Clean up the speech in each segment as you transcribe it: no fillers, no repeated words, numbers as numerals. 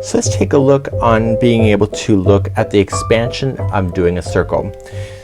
So let's take a look on being able to look at the expansion of doing a circle.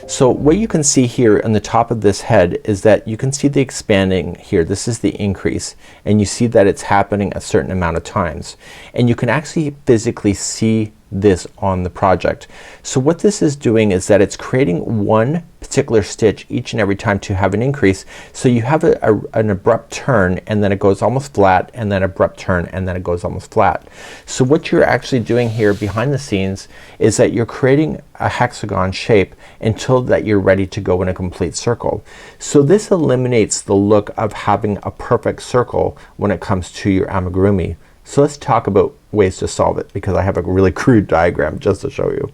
So what you can see here on the top of this head is that you can see the expanding here. This is the increase, and you see that it's happening a certain amount of times, and you can actually physically see this on the project. So what this is doing is that it's creating one particular stitch each and every time to have an increase. So you have an abrupt turn, and then it goes almost flat, and then abrupt turn, and then it goes almost flat. So what you're actually doing here behind the scenes is that you're creating a hexagon shape until that you're ready to go in a complete circle. So this eliminates the look of having a perfect circle when it comes to your amigurumi. So let's talk about ways to solve it, because I have a really crude diagram just to show you.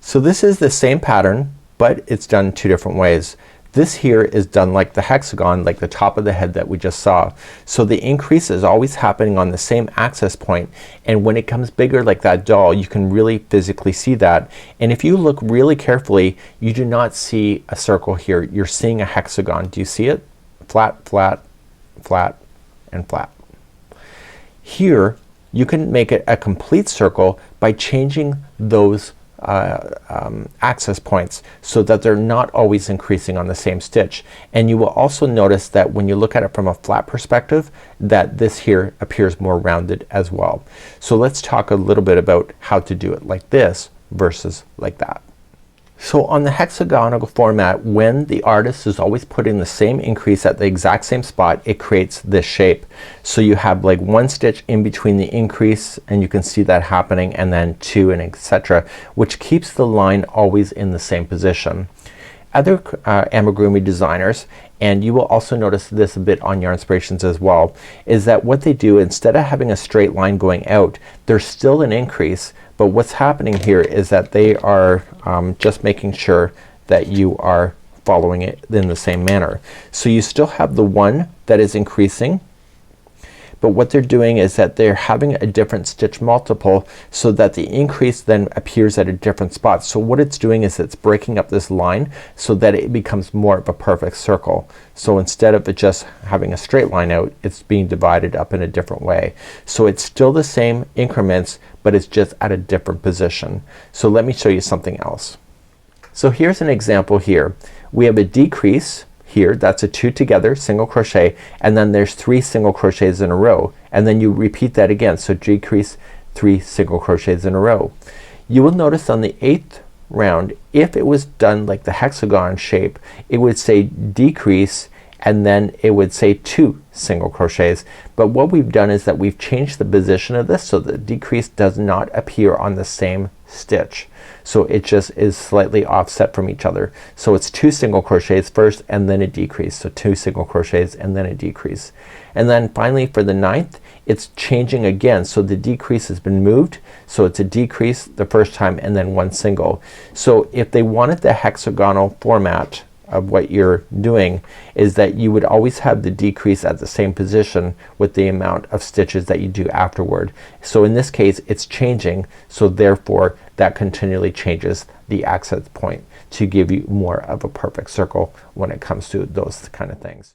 So this is the same pattern, but it's done two different ways. This here is done like the hexagon, like the top of the head that we just saw. So the increase is always happening on the same access point, and when it comes bigger like that doll, you can really physically see that. And if you look really carefully, you do not see a circle here. You're seeing a hexagon. Do you see it? Flat, flat, flat, and flat. Here you can make it a complete circle by changing those access points so that they're not always increasing on the same stitch. And you will also notice that when you look at it from a flat perspective, that this here appears more rounded as well. So let's talk a little bit about how to do it like this versus like that. So on the hexagonal format, when the artist is always putting the same increase at the exact same spot, it creates this shape. So you have like one stitch in between the increase, and you can see that happening, and then two, and etc., which keeps the line always in the same position. Other amigurumi designers, and you will also notice this a bit on Yarnspirations as well, is that what they do, instead of having a straight line going out, there's still an increase, but what's happening here is that they are just making sure that you are following it in the same manner. So you still have the one that is increasing, but what they're doing is that they're having a different stitch multiple so that the increase then appears at a different spot. So what it's doing is it's breaking up this line so that it becomes more of a perfect circle. So instead of it just having a straight line out, it's being divided up in a different way. So it's still the same increments, but it's just at a different position. So let me show you something else. So here's an example here. We have a decrease here, that's a two together single crochet, and then there's 3 single crochets in a row, and then you repeat that again. So decrease, 3 single crochets in a row. You will notice on the 8th round, if it was done like the hexagon shape, it would say decrease, and then it would say 2 single crochets. But what we've done is that we've changed the position of this so the decrease does not appear on the same stitch. So it just is slightly offset from each other. So it's 2 single crochets first, and then a decrease. So 2 single crochets and then a decrease. And then finally for the 9th, it's changing again. So the decrease has been moved. So it's a decrease the first time, and then 1 single. So if they wanted the hexagonal format of what you're doing, is that you would always have the decrease at the same position with the amount of stitches that you do afterward. So in this case it's changing, so therefore that continually changes the access point to give you more of a perfect circle when it comes to those kind of things.